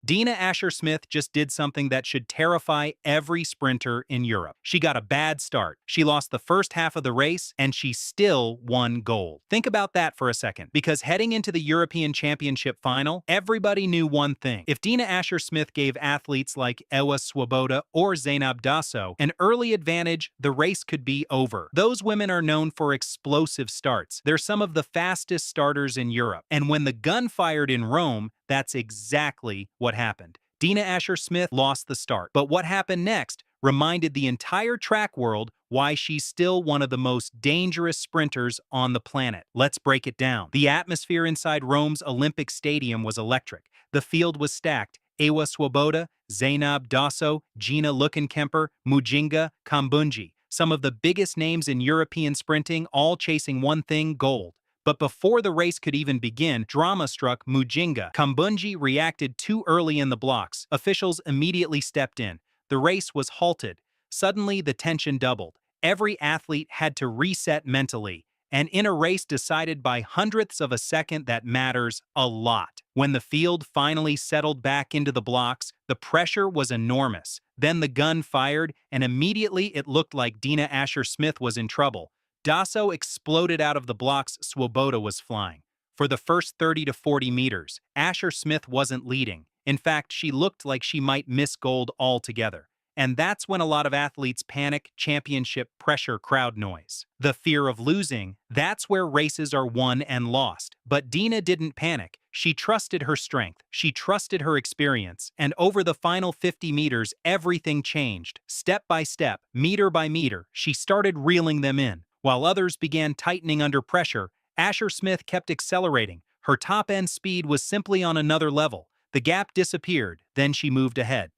Dina Asher-Smith just did something that should terrify every sprinter in Europe. She got a bad start. She lost the first half of the race, and she still won gold. Think about that for a second, because heading into the European Championship final, everybody knew one thing. If Dina Asher-Smith gave athletes like Swoboda or Zeynab Dosso an early advantage, the race could be over. Those women are known for explosive starts. They're some of the fastest starters in Europe. And when the gun fired in Rome, that's exactly what happened. Dina Asher-Smith lost the start, but what happened next reminded the entire track world why she's still one of the most dangerous sprinters on the planet. Let's break it down. The atmosphere inside Rome's Olympic Stadium was electric. The field was stacked. Swoboda, Zeynab Dosso, Gina Luckenkemper, Mujinga, Kambunji. Some of the biggest names in European sprinting, all chasing one thing: gold. But before the race could even begin, drama struck. Mujinga. Kambunji reacted too early in the blocks. Officials immediately stepped in. The race was halted. Suddenly, the tension doubled. Every athlete had to reset mentally. And in a race decided by hundredths of a second, that matters a lot. When the field finally settled back into the blocks, the pressure was enormous. Then the gun fired, and immediately it looked like Dina Asher-Smith was in trouble. Dosso exploded out of the blocks. Swoboda was flying. For the first 30 to 40 meters, Asher-Smith wasn't leading. In fact, she looked like she might miss gold altogether. And that's when a lot of athletes panic. Championship pressure, crowd noise. The fear of losing, that's where races are won and lost. But Dina didn't panic. She trusted her strength. She trusted her experience. And over the final 50 meters, everything changed. Step by step, meter by meter, she started reeling them in. While others began tightening under pressure, Asher-Smith kept accelerating. Her top-end speed was simply on another level. The gap disappeared, then she moved ahead.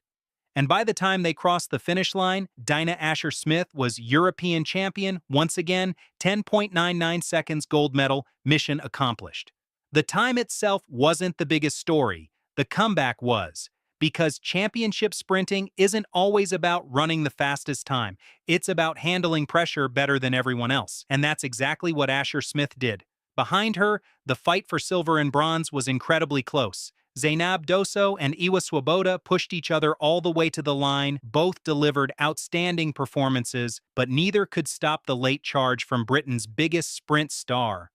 And by the time they crossed the finish line, Dina Asher-Smith was European champion once again. 10.99 seconds, gold medal, mission accomplished. The time itself wasn't the biggest story. The comeback was. Because championship sprinting isn't always about running the fastest time. It's about handling pressure better than everyone else. And that's exactly what Asher-Smith did. Behind her, the fight for silver and bronze was incredibly close. Zeynab Dosso and Swoboda pushed each other all the way to the line. Both delivered outstanding performances, but neither could stop the late charge from Britain's biggest sprint star.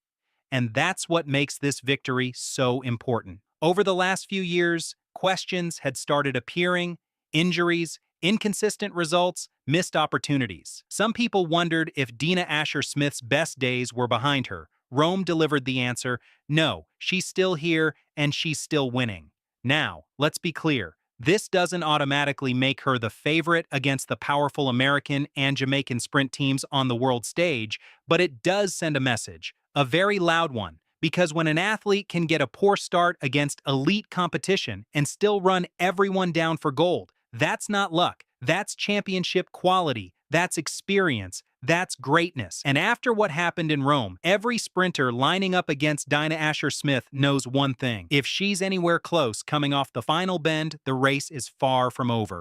And that's what makes this victory so important. Over the last few years, questions had started appearing: injuries, inconsistent results, missed opportunities. Some people wondered if Dina Asher-Smith's best days were behind her. Rome delivered the answer: no, she's still here and she's still winning. Now, let's be clear. This doesn't automatically make her the favorite against the powerful American and Jamaican sprint teams on the world stage, but it does send a message, a very loud one. Because when an athlete can get a poor start against elite competition and still run everyone down for gold, that's not luck. That's championship quality. That's experience. That's greatness. And after what happened in Rome, every sprinter lining up against Dina Asher-Smith knows one thing: if she's anywhere close coming off the final bend, the race is far from over.